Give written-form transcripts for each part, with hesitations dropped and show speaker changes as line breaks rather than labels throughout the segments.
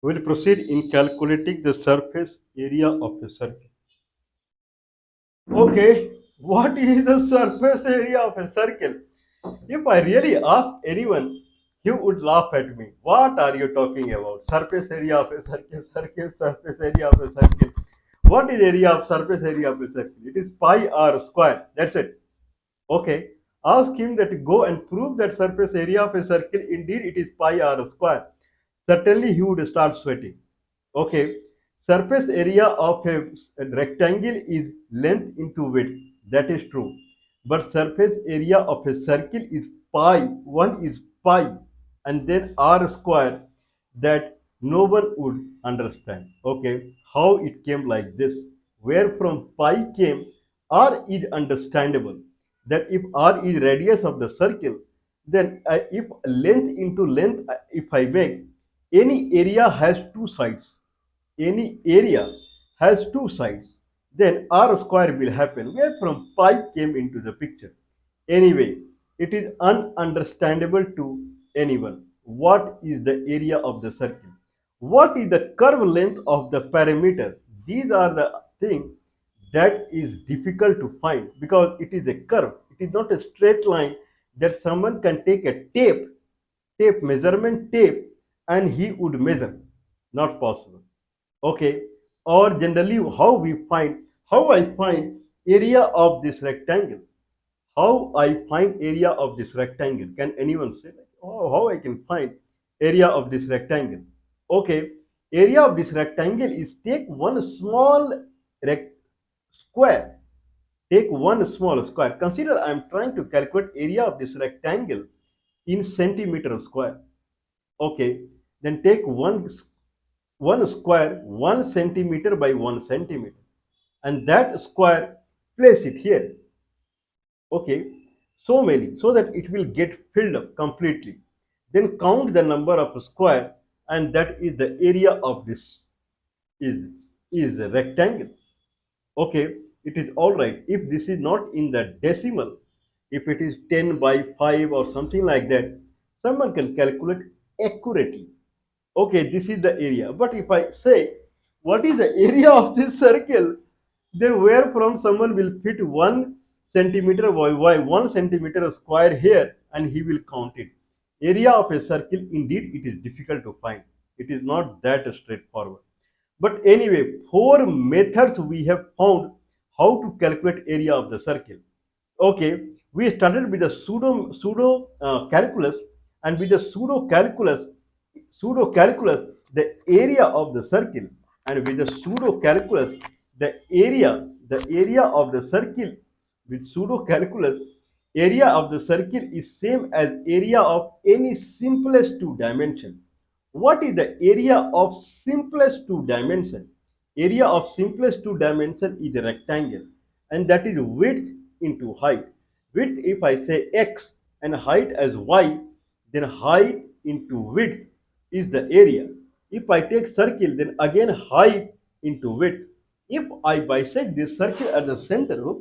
We'll proceed in calculating the surface area of a circle. Okay, what is the surface area of a circle? If I really ask anyone, he would laugh at me. What are you talking about? Surface area of a surface area of a circle. What is area of surface area of a circle? It is pi r square. That's it. Okay. Ask him that go and prove that surface area of a circle. Indeed, it is pi r square. Certainly, he would start sweating. Okay, surface area of a rectangle is length into width. That is true. But surface area of a circle is pi. One is pi and then r square that no one would understand. Okay, how it came like this. Where from pi came, r is understandable. That if r is radius of the circle, then if length into length, if I make any area has two sides, any area has two sides, then r square will happen. Where from pi came into the picture. Anyway, it is ununderstandable to anyone. What is the area of the circle? What is the curve length of the perimeter? These are the things that is difficult to find because it is a curve. It is not a straight line that someone can take a measurement tape, and he would measure. Not possible. Okay, or generally how I find area of this rectangle. How I find area of this rectangle? Can anyone say like, oh, how I can find area of this rectangle? Okay, area of this rectangle is take one small square. Take one small square. Consider I am trying to calculate area of this rectangle in centimeter square. Okay, then take one square 1 centimeter by 1 centimeter, and that square place it here. Okay, so many, so that it will get filled up completely. Then count the number of square, and that is the area of this is is a rectangle. Okay, it is all right if this is not in the decimal. If it is 10 by 5 or something like that, someone can calculate accurately. Okay, this is the area. But if I say, what is the area of this circle? Then where from someone will fit 1 centimeter by 1 centimeter square here, and he will count it. Area of a circle, indeed, it is difficult to find. It is not that straightforward. But anyway, four methods we have found how to calculate area of the circle. Okay, we started with the pseudo calculus, and with the pseudo calculus the area of the circle, and with the pseudo calculus the area of the circle. With pseudo calculus, area of the circle is same as area of any simplest two dimension. What is the area of simplest two dimension? Area of simplest two dimension is a rectangle, and that is width into height. Width, if I say x and height as y, then height into width is the area. If I take circle, then again height into width. If I bisect this circle at the center,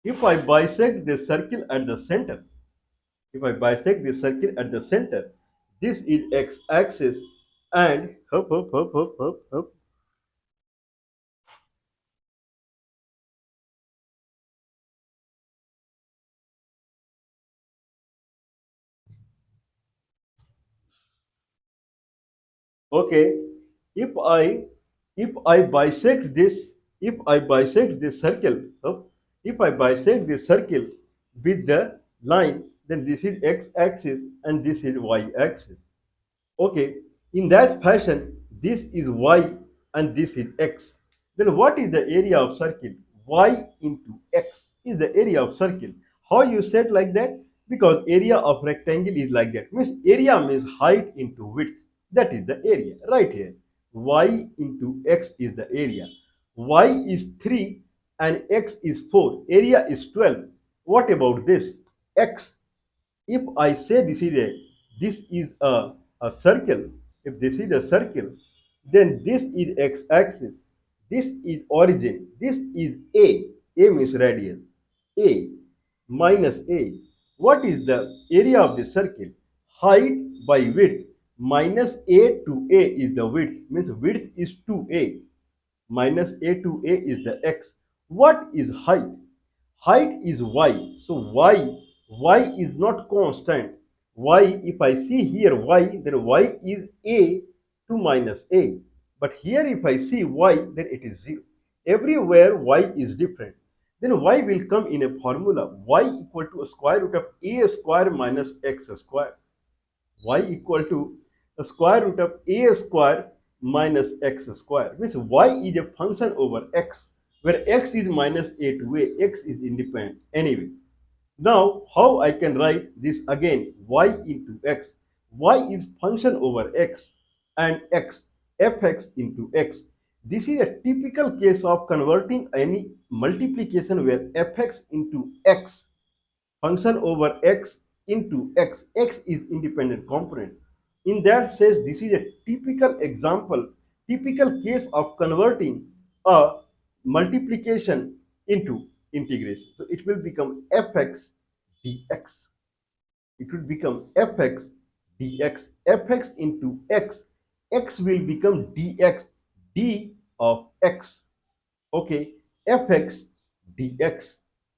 if I bisect this circle at the center, if I bisect this circle at the center, this is x-axis, and up. Okay, if I if I bisect this if I bisect this circle, if I bisect this circle with the line, then this is x-axis and this is y-axis. Okay, in that fashion, this is y and this is x. Then what is the area of circle? Y into x is the area of circle. How you said like that? Because area of rectangle is like that. Means area means height into width. That is the area right here. Y into x is the area. Y is 3 and x is 4. Area is 12. What about this? X. If I say this is a circle, if this is a circle, then this is x-axis, this is origin, this is a means radius, a minus a. What is the area of the circle? height by width minus a to a is the width, means width is 2a, minus a to a is the x. What is height? Height is y. So y is not constant. Y, if I see here y, then y is a to minus a. But here if I see y, then it is 0. Everywhere y is different. Then y will come in a formula, y equal to square root of a square minus x square. Y equal to the square root of a square minus x square, means y is a function over x, where x is minus a to a, x is independent anyway. Now how I can write this again, y into x. Y is function over x and x, fx into x. This is a typical case of converting any multiplication where fx into x, function over x into x, x is independent component. In that sense, this is a typical example, typical case of converting a multiplication into integration. So it will become fx dx. It will become fx dx. Fx into x, x will become dx, d of x. Okay, fx dx.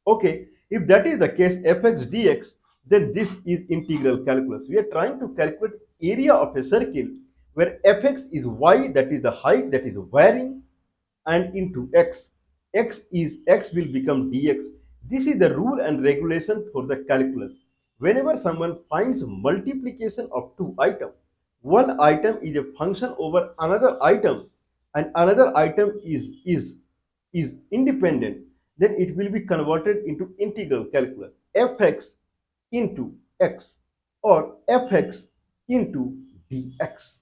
Okay, if that is the case, fx dx, then this is integral calculus. We are trying to calculate area of a circle where fx is y, that is the height that is varying, and into x. X will become dx. This is the rule and regulation for the calculus. Whenever someone finds multiplication of two items, one item is a function over another item, and another item is independent, then it will be converted into integral calculus. Fx into x or fx into dx.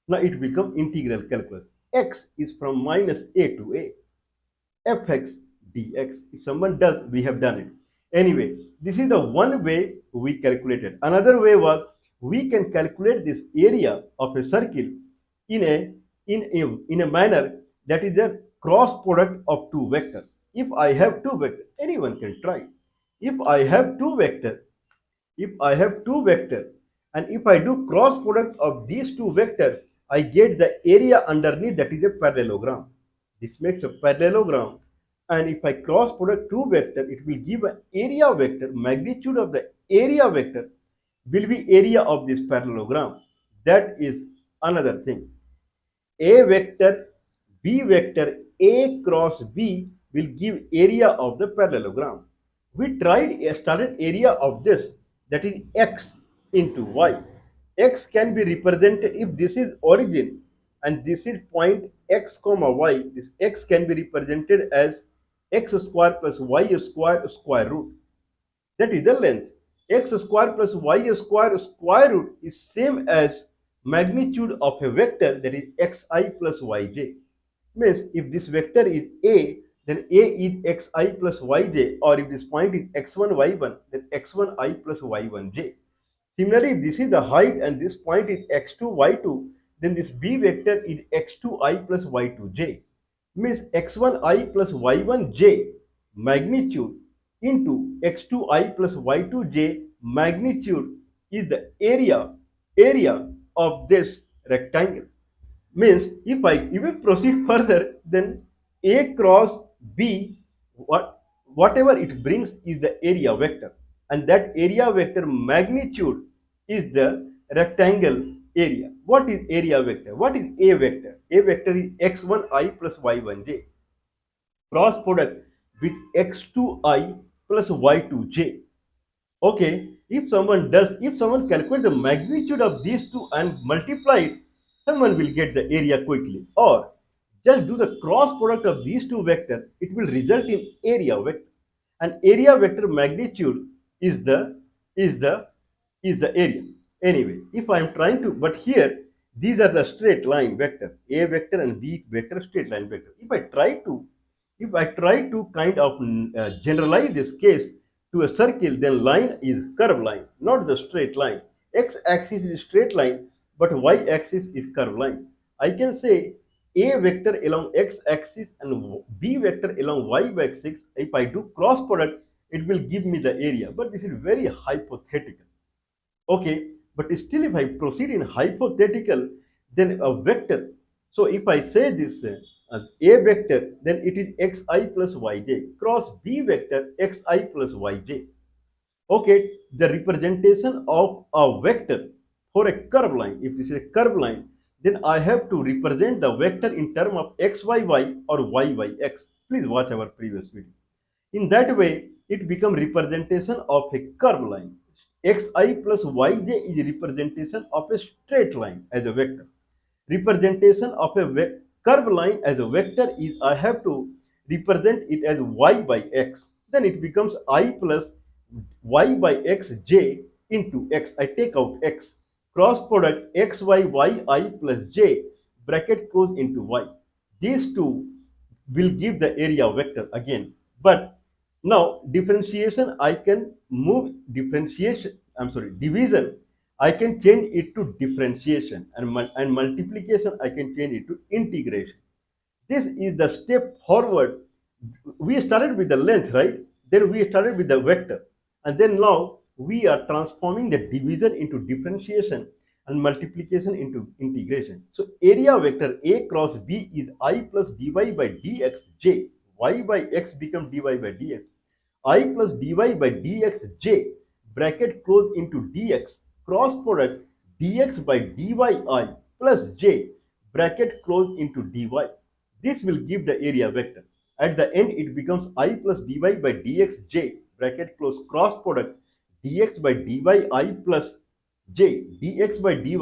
Now it becomes integral calculus. X is from minus a to a. Fx dx. If someone does, we have done it. Anyway, this is the one way we calculated. Another way was we can calculate this area of a circle in a manner that is a cross product of two vectors. If I have two vectors, anyone can try. If I have two vectors, if I have two vectors, and if I do cross product of these two vectors, I get the area underneath, that is a parallelogram. This makes a parallelogram, and if I cross product two vectors, it will give an area vector. Magnitude of the area vector will be area of this parallelogram. That is another thing. A vector, B vector, A cross B will give area of the parallelogram. We tried a started area of this, that is x into y. X can be represented, if this is origin and this is point x comma y, this x can be represented as x square plus y square square root. That is the length. X square plus y square square root is same as magnitude of a vector, that is xi plus yj. Means if this vector is a, then a is xi plus yj, or if this point is x1 y1, then x1i plus y1j. Similarly, if this is the height and this point is x2 y2, then this b vector is x2i plus y2j. Means x1i plus y1j magnitude into x2i plus y2j magnitude is the area of this rectangle. Means if I even proceed further, then a cross b, whatever it brings is the area vector, and that area vector magnitude is the rectangle area. What is area vector? What is a vector? A vector is x1i plus y1j cross product with x2i plus y2j. Okay, if someone calculate the magnitude of these two and multiply it, someone will get the area quickly. Or just do the cross product of these two vectors, it will result in area vector. And area vector magnitude is the is the area. Anyway, if I am trying to, but here these are the straight line vector, a vector and b vector, straight line vector. If I try to kind of generalize this case to a circle, then line is curved line, not the straight line. X-axis is straight line, but y-axis is curved line. I can say a vector along x-axis and b vector along y-axis. If I do cross product, it will give me the area. But this is very hypothetical. Okay, But still, if I proceed in hypothetical, then a vector. So if I say this as A vector, then it is xi plus yj cross B vector xi plus yj. Okay, the representation of a vector for a curve line, if this is a curve line, then I have to represent the vector in term of xyy or yyx. Please watch our previous video. In that way, it becomes representation of a curve line. Xi plus yj is representation of a straight line as a vector. Representation of a curve line as a vector is I have to represent it as y by x. Then it becomes I plus y by x j into x. I take out x. Cross product x y y I plus j bracket goes into y. These two will give the area vector again. But now differentiation I can move differentiation. I'm sorry, division I can change it to differentiation, and multiplication I can change it to integration. This is the step forward. We started with the length, right? Then we started with the vector. And then now we are transforming the division into differentiation and multiplication into integration. So area vector A cross B is I plus dy by dx j. Y by x becomes dy by dx. I plus dy by dx j bracket close into dx cross product dx by dy I plus j bracket close into dy. This will give the area vector. At the end, it becomes I plus dy by dxj bracket close cross product dx by dy I plus j dx by dy.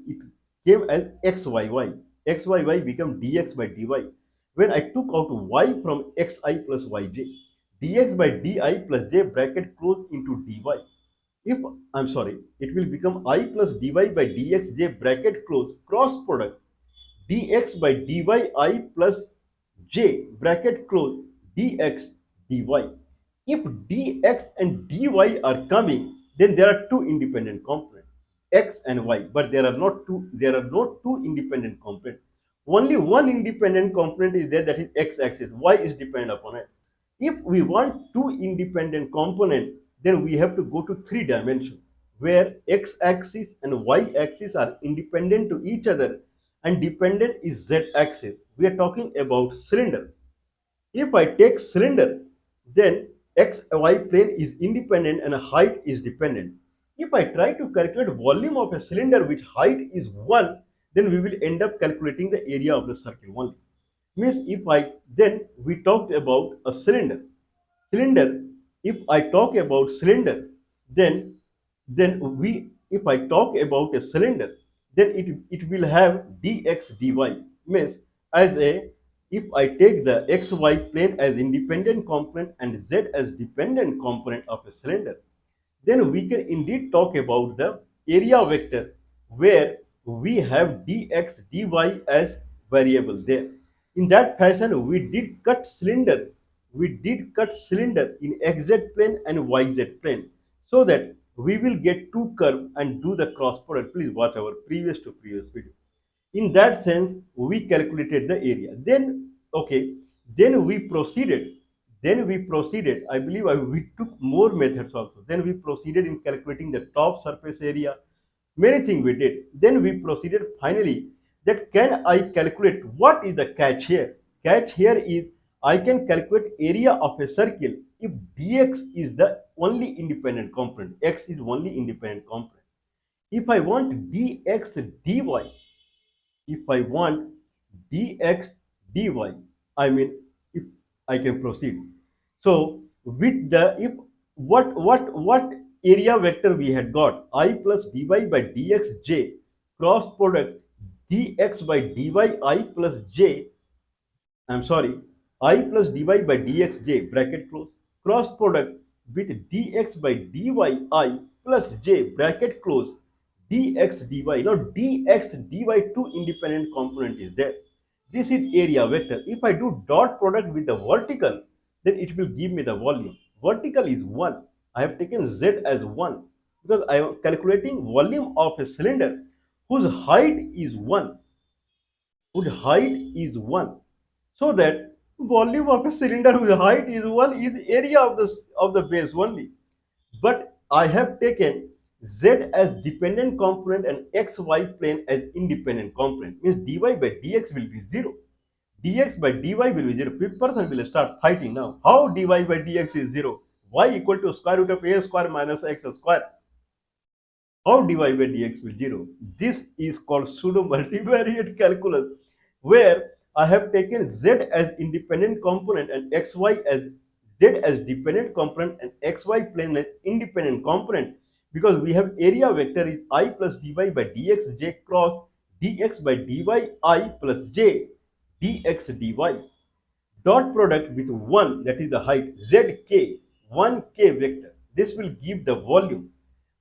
It came as xyy. Xyy become dx by dy. When I took out y from xi plus yj, dx by di plus j bracket close into dy. If I'm sorry, it will become I plus dy by dxj bracket close cross product dx by dy I plus j bracket close dx dy. If dx and dy are coming, then there are two independent components, x and y, but there are not two independent components. Only one independent component is there, that is x axis. Y is dependent upon it. If we want two independent components, then we have to go to three dimensions where x axis and y axis are independent to each other and dependent is z axis. We are talking about cylinder. If I take cylinder, then xy plane is independent and height is dependent. If I try to calculate volume of a cylinder which height is 1, then we will end up calculating the area of the circle only. Means if I then we talked about a cylinder. Cylinder, if I talk about cylinder, then we if I talk about a cylinder, then it will have dx dy. Means as a if I take the xy plane as independent component and z as dependent component of a cylinder, then we can indeed talk about the area vector where we have dx dy as variable there. In that fashion, we did cut cylinder in xz plane and yz plane so that we will get two curve and do the cross product. Please watch our previous to previous video. In that sense, we calculated the area. Then, okay, then we proceeded. I believe we took more methods also. Then we proceeded in calculating the top surface area. Many things we did. Then we proceeded finally that can I calculate what is the catch here? Catch here is I can calculate area of a circle if dx is the only independent component. X is only independent component. If I want dx dy, if I want dx dy, I mean if I can proceed. So with the if what area vector we had got I plus dy by dxj cross product dx by dy I plus j, I'm sorry, I plus dy by dxj bracket close cross product with dx by dy I plus j bracket close dx dy. Now dx dy two independent component is there. This is area vector. If I do dot product with the vertical, then it will give me the volume. Vertical is 1. I have taken z as 1 because I am calculating volume of a cylinder whose height is 1. Whose height is 1. So that volume of a cylinder whose height is 1 is area of the base only. But I have taken z as dependent component and xy plane as independent component. Means dy by dx will be 0. Dx by dy will be 0. Person will start fighting now. How dy by dx is 0? Y equal to square root of a square minus x square. How dy by dx will 0? This is called pseudo multivariate calculus, where I have taken z as independent component and xy as z as dependent component and xy plane as independent component, because we have area vector is I plus dy by dx j cross dx by dy I plus j dx dy. Dot product with 1, that is the height, zk, 1k vector. This will give the volume.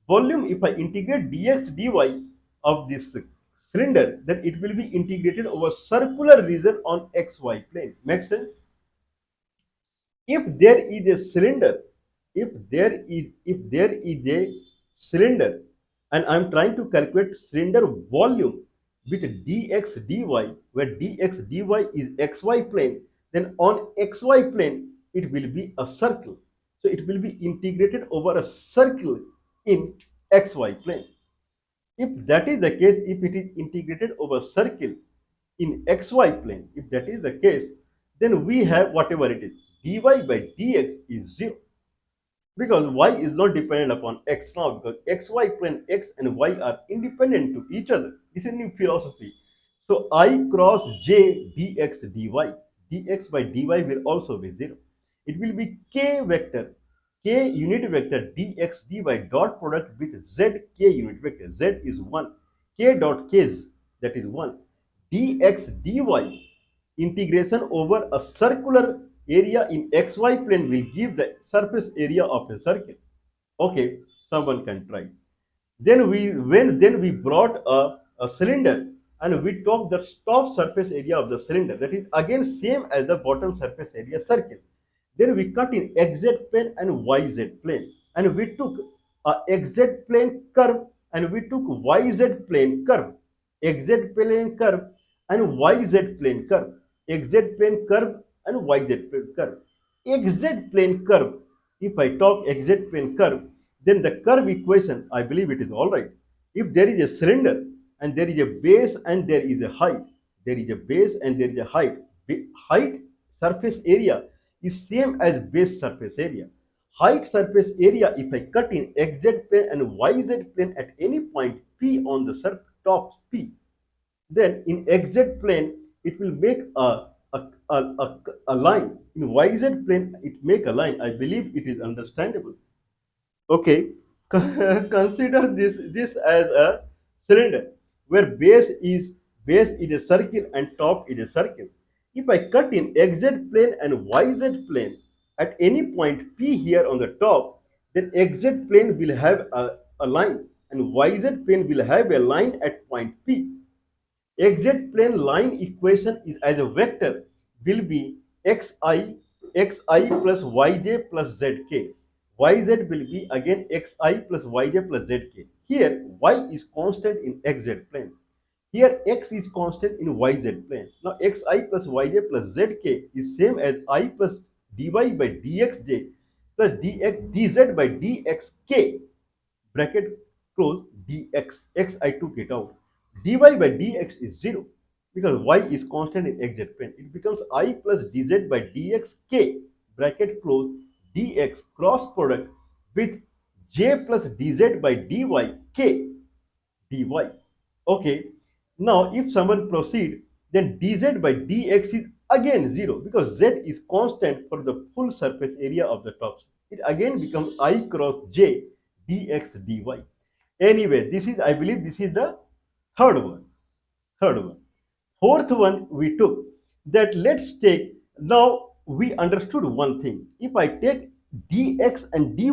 Volume, if I integrate dx dy of this cylinder, then it will be integrated over circular region on xy plane. Make sense? If there is a cylinder, if there is a cylinder, and I'm trying to calculate cylinder volume with dx dy, where dx dy is xy plane, then on xy plane it will be a circle, so it will be integrated over a circle in xy plane. If that is the case, if it is integrated over circle in xy plane, if that is the case, then we have whatever it is, dy by dx is 0, because y is not dependent upon x now, because xy plane x and y are independent to each other. This is new philosophy. So I cross j dx dy, dx by dy will also be 0. It will be k vector, k unit vector dx dy dot product with z k unit vector. Z is 1, k dot k's, that is 1, dx dy integration over a circular area in xy plane will give the surface area of a circle. Okay, someone can try. Then we brought a cylinder and we took the top surface area of the cylinder, that is again same as the bottom surface area circle. Then we cut in xz plane and yz plane, and we took a xz plane curve and we took yz plane curve, xz plane curve and yz plane curve, xz plane curve and yz plane curve. Xz plane curve, if I talk xz plane curve, then the curve equation, I believe it is all right. If there is a cylinder and there is a base and there is a height, there is a base and there is a height, height surface area is same as base surface area. Height surface area, if I cut in xz plane and yz plane at any point P on the top P, then in xz plane it will make a line. In yz plane it make a line. I believe it is understandable. Okay, consider this as a cylinder where base is a circle and top is a circle. If I cut in xz plane and yz plane at any point P here on the top, then xz plane will have a line and yz plane will have a line at point P. Exact plane line equation is as a vector will be xi plus yj plus zk. Yz will be again xi plus yj plus zk. Here y is constant in xz plane. Here x is constant in yz plane. Now xi plus yj plus zk is same as I plus dy by dxj plus dz by dxk, bracket close, dx, x I took it out. Dy by dx is 0 because y is constant in xz plane. It becomes I plus dz by dxk, bracket close, dx cross product with j plus dz by dy k dy. Okay, now if someone proceed, then dz by dx is again 0 because z is constant for the full surface area of the top. It again becomes I cross j dx dy. Anyway, this is, I believe this is the third one. Third one. Fourth one we took, that let's take, now we understood one thing. If I take dx and dy,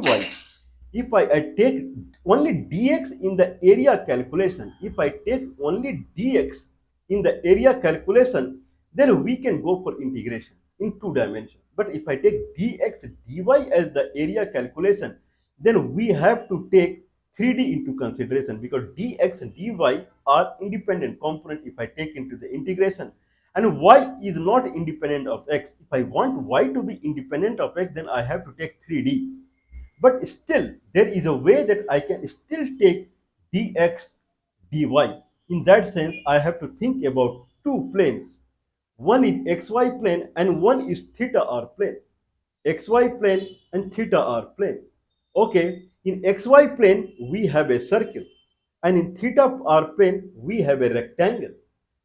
if I take only dx in the area calculation, if I take only dx in the area calculation, then we can go for integration in 2 dimensions. But if I take dx dy as the area calculation, then we have to take 3D into consideration, because dx and dy are independent component if I take into the integration, and y is not independent of x. If I want y to be independent of x, then I have to take 3D. But still, there is a way that I can still take dx dy. In that sense, I have to think about two planes. One is xy plane and one is theta r plane. XY plane and theta r plane. Okay, in XY plane we have a circle, and in theta r plane we have a rectangle.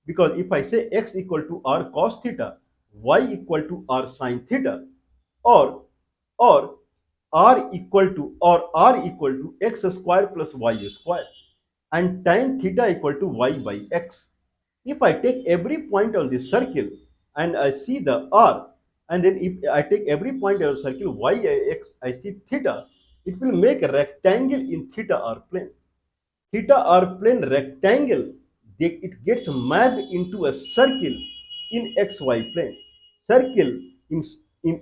Because if I say x equal to r cos theta, y equal to r sin theta, or or r equal to x square plus y square, and tan theta equal to y by x. If I take every point on the circle and I see the r, and then if I take every point on the circle y x, I see theta, it will make a rectangle in theta r plane. Theta r plane rectangle, it gets mapped into a circle in xy plane. Circle in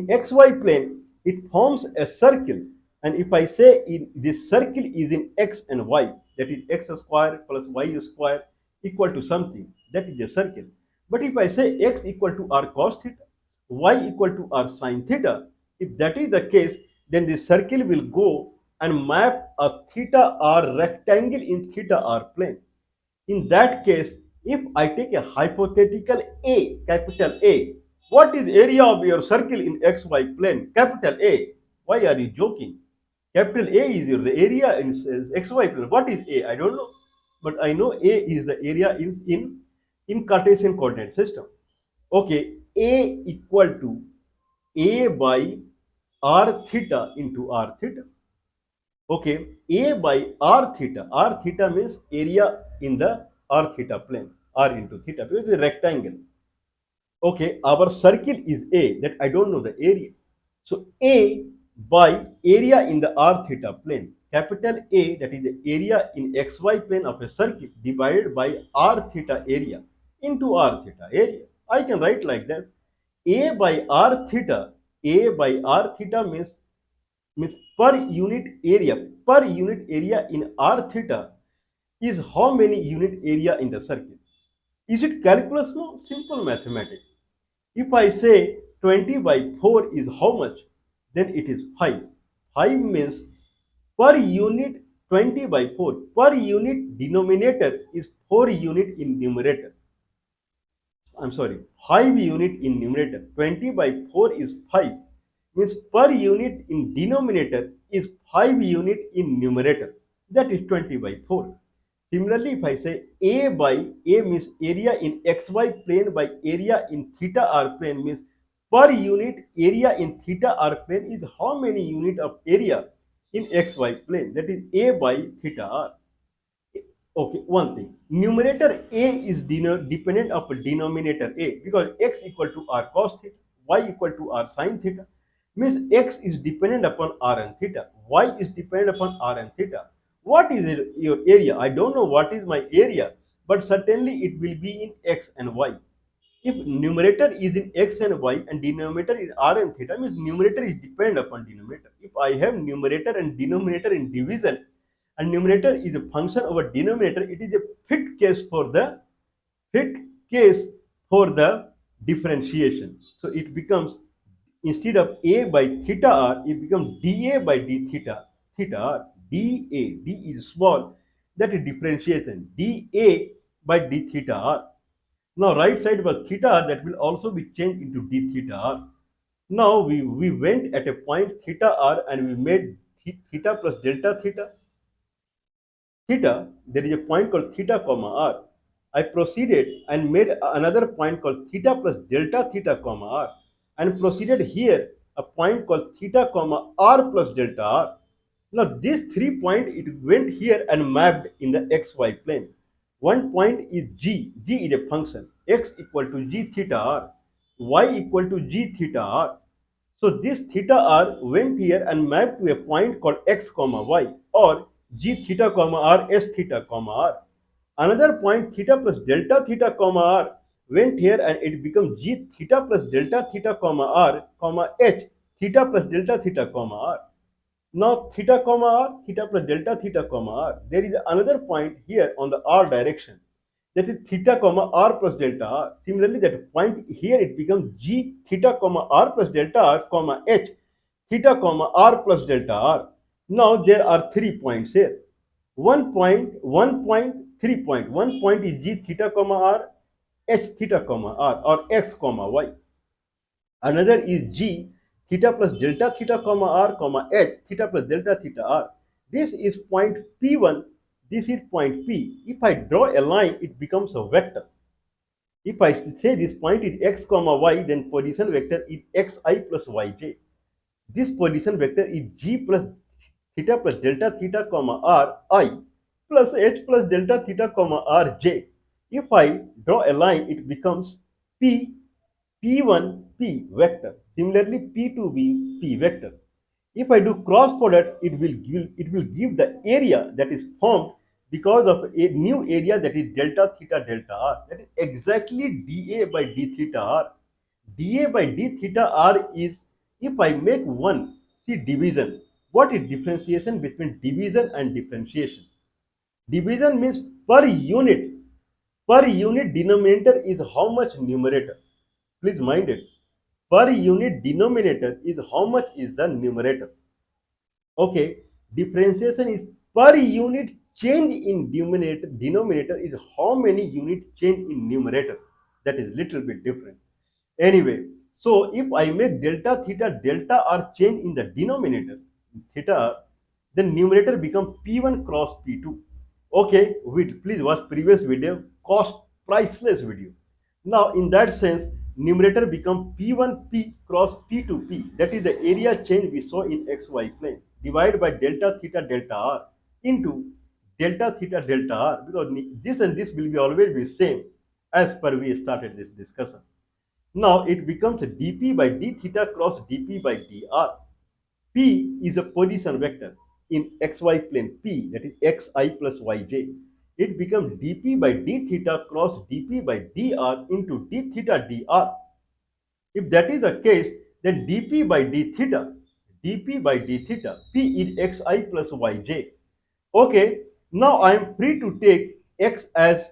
xy plane, it forms a circle. And if I say in this circle is in x and y, that is x square plus y square equal to something, that is a circle. But if I say x equal to r cos theta, y equal to r sin theta, if that is the case, then the circle will go and map a theta r rectangle in theta r plane. In that case, if I take a hypothetical A, capital A, what is area of your circle in xy plane? Capital A. Why are you joking? Capital A is your area in xy plane. What is A? I don't know. But I know A is the area in Cartesian coordinate system. Okay, A equal to A by r theta into r theta. Okay, A by r theta. R theta means area in the r theta plane. R into theta because it's a rectangle. Okay, our circle is A, that I don't know the area. So A by area in the r theta plane. Capital A, that is the area in xy plane of a circle, divided by r theta area into r theta area. I can write like that. A by r theta. A by r theta means per unit area in r theta is how many unit area in the circle. Is it calculus? No, simple mathematics. If I say 20 by 4 is how much, then it is 5. 5 means per unit 20 by 4, per unit denominator is 4 unit in numerator. I'm sorry, 5 unit in numerator. 20 by 4 is 5. Means per unit in denominator is 5 unit in numerator. That is 20 by 4. Similarly, if I say A means area in xy plane by area in theta r plane, means per unit area in theta r plane is how many unit of area in xy plane. That is A by theta r. Okay, one thing. Numerator A is dependent of denominator A because x equal to r cos theta, y equal to r sin theta. Means x is dependent upon r and theta, y is dependent upon r and theta. What is your area? I don't know what is my area, but certainly it will be in x and y. If numerator is in x and y and denominator is r and theta, means numerator is dependent upon denominator. If I have numerator and denominator in division, and numerator is a function over denominator, it is a fit case for the differentiation. So it becomes, instead of a by theta r, it becomes dA by d theta r. D is small, that is differentiation. dA by d theta r. Now right side was theta r, that will also be changed into d theta r. Now we went at a point theta r and we made theta plus delta theta, there is a point called theta comma r. I proceeded and made another point called theta plus delta theta comma r, and proceeded here a point called theta comma r plus delta r. Now these 3 points, it went here and mapped in the xy plane. One point is g. G is a function. X equal to g theta r, y equal to g theta r. So this theta r went here and mapped to a point called x comma y, or g theta comma r s theta comma r. Another point theta plus delta theta comma r went here and it becomes g theta plus delta theta comma r comma h theta plus delta theta comma r. Now theta comma r, theta plus delta theta comma r. There is another point here on the r direction, that is theta comma r plus delta r. Similarly, that point here it becomes g theta comma r plus delta r comma h theta comma r plus delta r. Now there are 3 points here. 1 point, 1 point, 3 point. 1 point is g theta comma r, h theta comma r, or x comma y. Another is g theta plus delta theta comma r comma h theta plus delta theta r. This is point P1. This is point P. If I draw a line, it becomes a vector. If I say this point is x comma y, then position vector is xi plus yj. This position vector is g plus theta plus delta theta comma r I plus h plus delta theta comma r j. If I draw a line, it becomes p p1 p vector. Similarly, p2 b p vector. If I do cross product, it will give the area that is formed because of a new area, that is delta theta delta r. That is exactly dA by d theta r. dA by d theta r is, if I make one, see division. What is differentiation between division and differentiation? Division means per unit denominator is how much numerator. Please mind it. Per unit denominator is how much is the numerator. Okay, differentiation is per unit change in denominator is how many unit change in numerator. That is little bit different. Anyway, so if I make delta theta delta r change in the denominator theta r, then numerator become p1 cross p2. Okay, wait, please watch previous video, cost priceless video. Now in that sense, numerator become p1p cross p2p. That is the area change we saw in xy plane, divided by delta theta delta r into delta theta delta r, because this and this will be always be same as per we started this discussion. Now it becomes dp by d theta cross dp by dr. P is a position vector in xy plane P, that is xi plus yj. It becomes dp by d theta cross dp by dr into d theta dr. If that is the case, then dp by d theta, P is xi plus yj. Okay, now I am free to take x as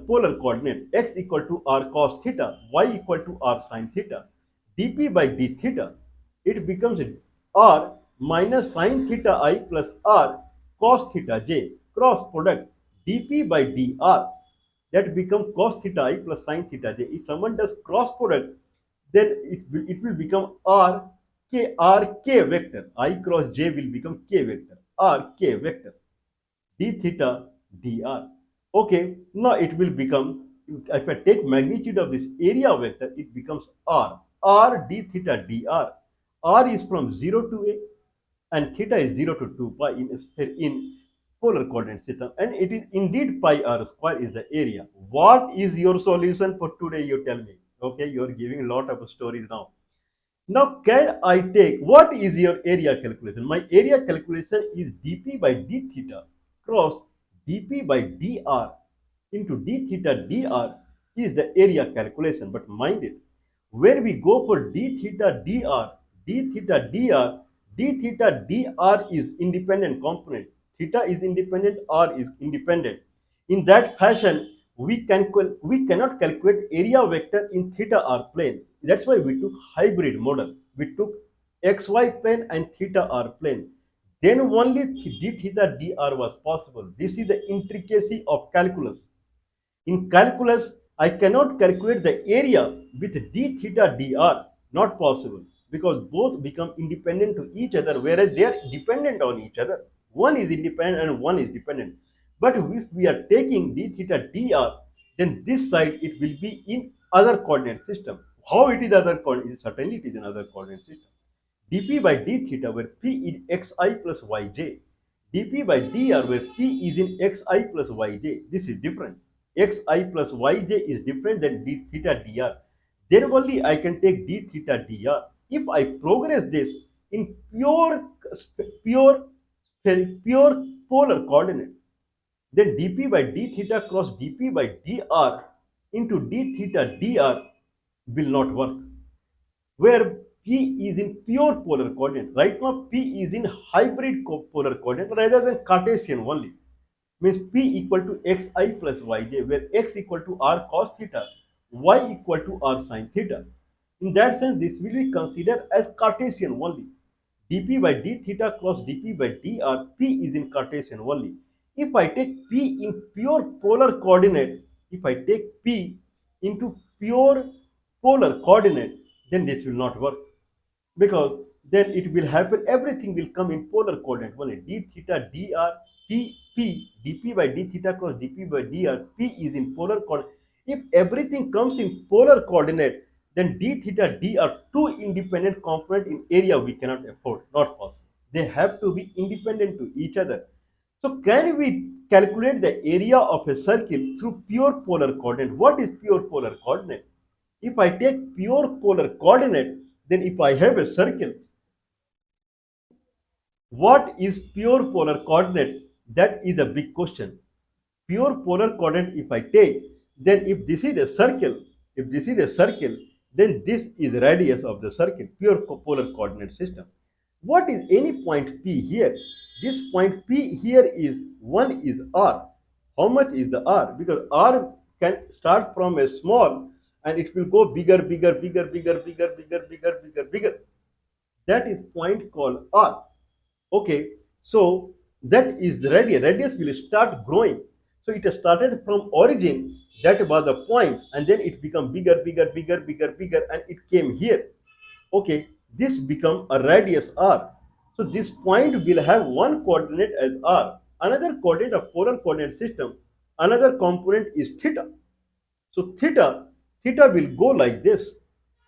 polar coordinate, x equal to r cos theta, y equal to r sin theta. Dp by d theta, it becomes r minus sin theta I plus r cos theta j, cross product dp by dr, that becomes cos theta I plus sin theta j. If someone does cross product, then it will become r k vector. I cross j will become k vector, r k vector d theta dr. Okay, now it will become, if I take magnitude of this area vector, it becomes r d theta dr. R is from 0 to a, and theta is 0 to 2 pi in polar coordinate system, and it is indeed pi r square is the area. What is your solution for today, you tell me? Okay, you are giving a lot of stories now. Now, can I take, what is your area calculation? My area calculation is dp by d theta cross dp by dr into d theta dr is the area calculation. But mind it, when we go for d theta dr, d theta dr is independent component. Theta is independent, r is independent. In that fashion, we cannot calculate area vector in theta r plane. That's why we took hybrid model. We took xy plane and theta r plane. Then only d theta dr was possible. This is the intricacy of calculus. In calculus, I cannot calculate the area with d theta dr. Not possible, because both become independent to each other, whereas they are dependent on each other. One is independent and one is dependent. But if we are taking d theta dr, then this side it will be in other coordinate system. How it is other coordinate? Certainly it is another coordinate system. Dp by d theta, where p is xi plus yj. Dp by dr, where p is in xi plus yj. This is different. Xi plus yj is different than d theta dr. Then only I can take d theta dr. If I progress this in pure pure polar coordinate, then dp by d theta cross dp by dr into d theta dr will not work, where p is in pure polar coordinate. Right now p is in hybrid polar coordinate rather than Cartesian only. Means p equal to xi plus yj, where x equal to r cos theta, y equal to r sin theta. In that sense, this will be considered as Cartesian only. dp by d theta cross dp by dr, p is in Cartesian only. If I take p in pure polar coordinate, if I take p into pure polar coordinate, then this will not work, because then it will happen, everything will come in polar coordinate only. D theta dr, p dp by d theta cross dp by dr, p is in polar coordinate. If everything comes in polar coordinate, then d theta dr, two independent component in area we cannot afford, not possible. They have to be independent to each other. So can we calculate the area of a circle through pure polar coordinate? What is pure polar coordinate? If I take pure polar coordinate, then if I have a circle, what is pure polar coordinate? That is a big question. Pure polar coordinate, if I take, then if this is a circle, if this is a circle, then this is radius of the circle, pure polar coordinate system. What is any point P here? This point P here is, one is R. How much is the R? Because R can start from a small and it will go bigger, bigger, bigger, bigger, bigger, bigger, bigger, bigger, bigger. That is point called R. Okay, so that is the radius. Radius will start growing. So it started from origin, that was the point, and then it become bigger, bigger, bigger, bigger, bigger, and it came here. Okay, this become a radius r. So this point will have one coordinate as r, another coordinate of polar coordinate system, another component is theta. So theta will go like this.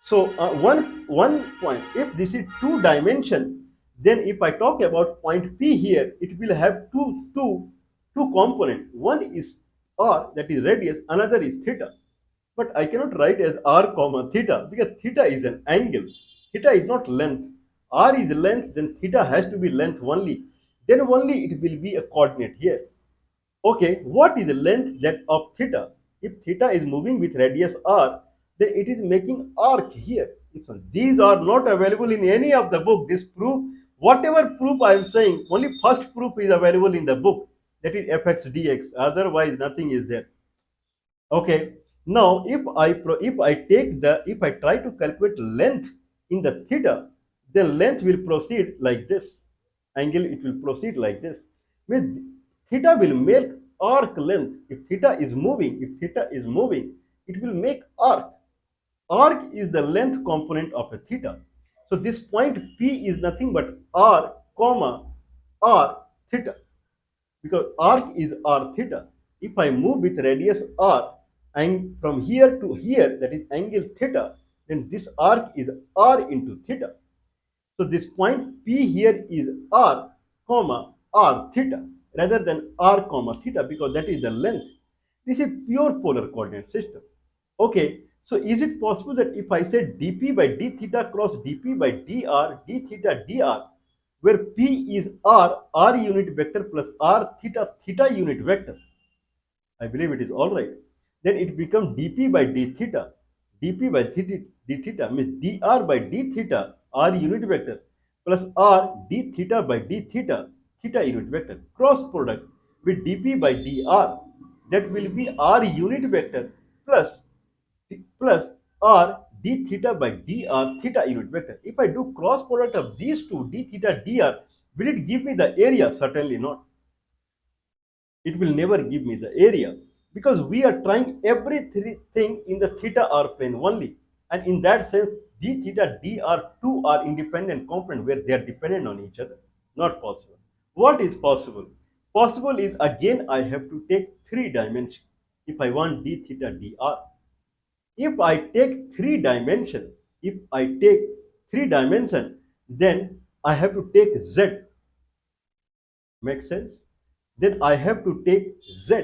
So one point, if this is two dimension, then if I talk about point P here, it will have two components. One is r, that is radius, another is theta. But I cannot write as r comma theta, because theta is an angle. Theta is not length. R is length, then theta has to be length only. Then only it will be a coordinate here. Okay, what is the length that of theta? If theta is moving with radius r, then it is making arc here. These are not available in any of the book. This proof, whatever proof I am saying, only first proof is available in the book. That is fx dx. Otherwise, nothing is there. Okay. Now, if I try to calculate length in the theta, then length will proceed like this. Angle, it will proceed like this. Means theta will make arc length. If theta is moving, it will make arc. Arc is the length component of a theta. So this point P is nothing but r comma r theta, because arc is r theta. If I move with radius r and from here to here, that is angle theta, then this arc is r into theta. So this point P here is r comma r theta rather than r comma theta, because that is the length. This is pure polar coordinate system. Okay, so is it possible that if I say dp by d theta cross dp by dr, d theta dr, where p is r unit vector plus r theta, theta unit vector, I believe it is all right. Then it becomes dp by d theta. dp by d theta means dr by d theta, r unit vector, plus r d theta by d theta, theta unit vector. Cross product with dp by dr, that will be r unit vector plus r d theta by dr, theta unit vector. If I do cross product of these two, d theta dr, will it give me the area? Certainly not. It will never give me the area, because we are trying everything in the theta r plane only, and in that sense d theta dr, two are independent component where they are dependent on each other. Not possible. What is possible? Possible is, again I have to take three dimensions if I want d theta dr. If I take three dimension, then I have to take z. Make sense? Then I have to take z.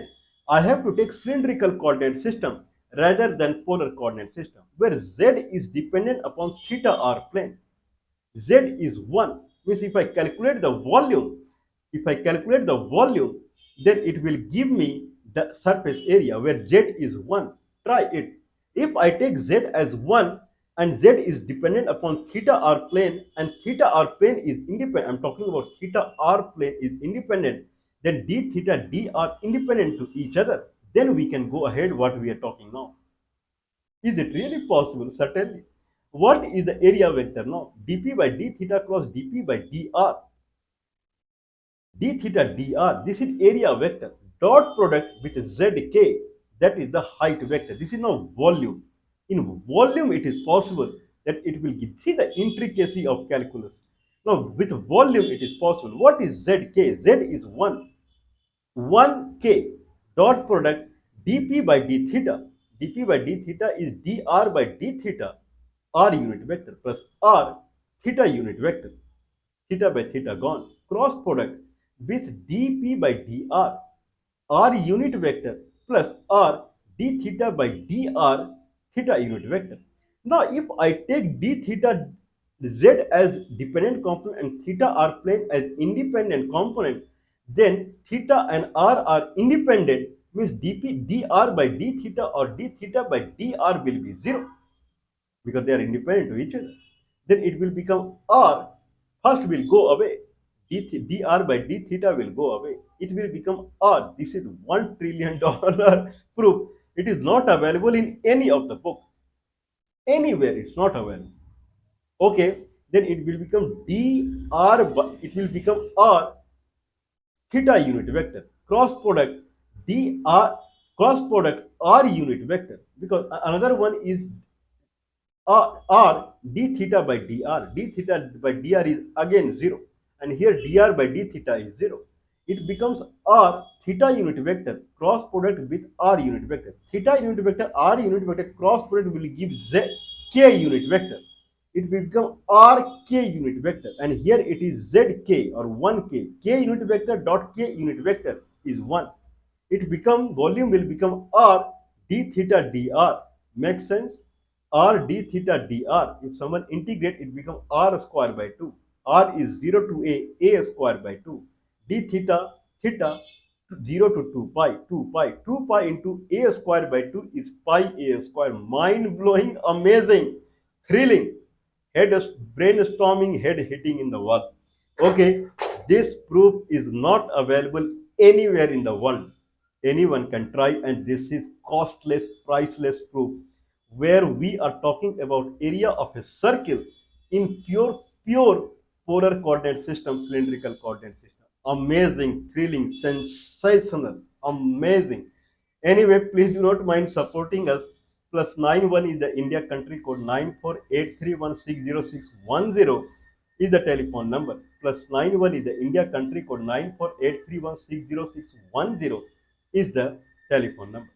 I have to take cylindrical coordinate system rather than polar coordinate system, where z is dependent upon theta r plane. Z is 1. Means if I calculate the volume, then it will give me the surface area where z is 1. Try it. If I take z as 1 and z is dependent upon theta r plane and theta r plane is independent, I'm talking about theta r plane is independent, then d theta d are independent to each other. Then we can go ahead what we are talking now. Is it really possible? Certainly. What is the area vector now? dp by d theta cross dp by dr. D theta dr, this is area vector. Dot product with zk, that is the height vector. This is now volume. In volume, it is possible that it will give. See the intricacy of calculus. Now, with volume, it is possible. What is zk? Z is 1. 1k dot product dp by d theta. dp by d theta is dr by d theta, r unit vector, plus r theta unit vector. Theta by theta gone. Cross product with dp by dr, r unit vector, plus r d theta by dr, theta unit vector. Now, if I take d theta z as dependent component and theta r plane as independent component, then theta and r are independent, means dr by d theta or d theta by dr will be 0, because they are independent to each other. Then it will become r, first will go away, dr by d theta will go away, it will become r. This is $1 trillion proof. It is not available in any of the book, anywhere it's not available. Okay, then it will become dr, it will become r theta unit vector, cross product dr, cross product r unit vector, because another one is r d theta by dr. D theta by dr is again 0, and here dr by d theta is 0. It becomes r theta unit vector cross product with r unit vector. Theta unit vector r unit vector cross product will give z k unit vector. It will become r k unit vector, and here it is zk or 1k. K unit vector dot k unit vector is 1. It become volume will become r d theta dr. Makes sense? R d theta dr. If someone integrate, it becomes r square by 2. R is 0 to a square by 2. D theta theta 0 to 2 pi, 2 pi. 2 pi into a square by 2 is pi a square. Mind blowing, amazing, thrilling, head brainstorming, head hitting in the wall. Okay, this proof is not available anywhere in the world. Anyone can try, and this is costless, priceless proof, where we are talking about area of a circle in pure polar coordinate system, cylindrical coordinate system. Amazing, thrilling, sensational, amazing. Anyway, please do not mind supporting us. +91 is the India country code. 9483160610 is the telephone number. +91 is the India country code. 9483160610 is the telephone number.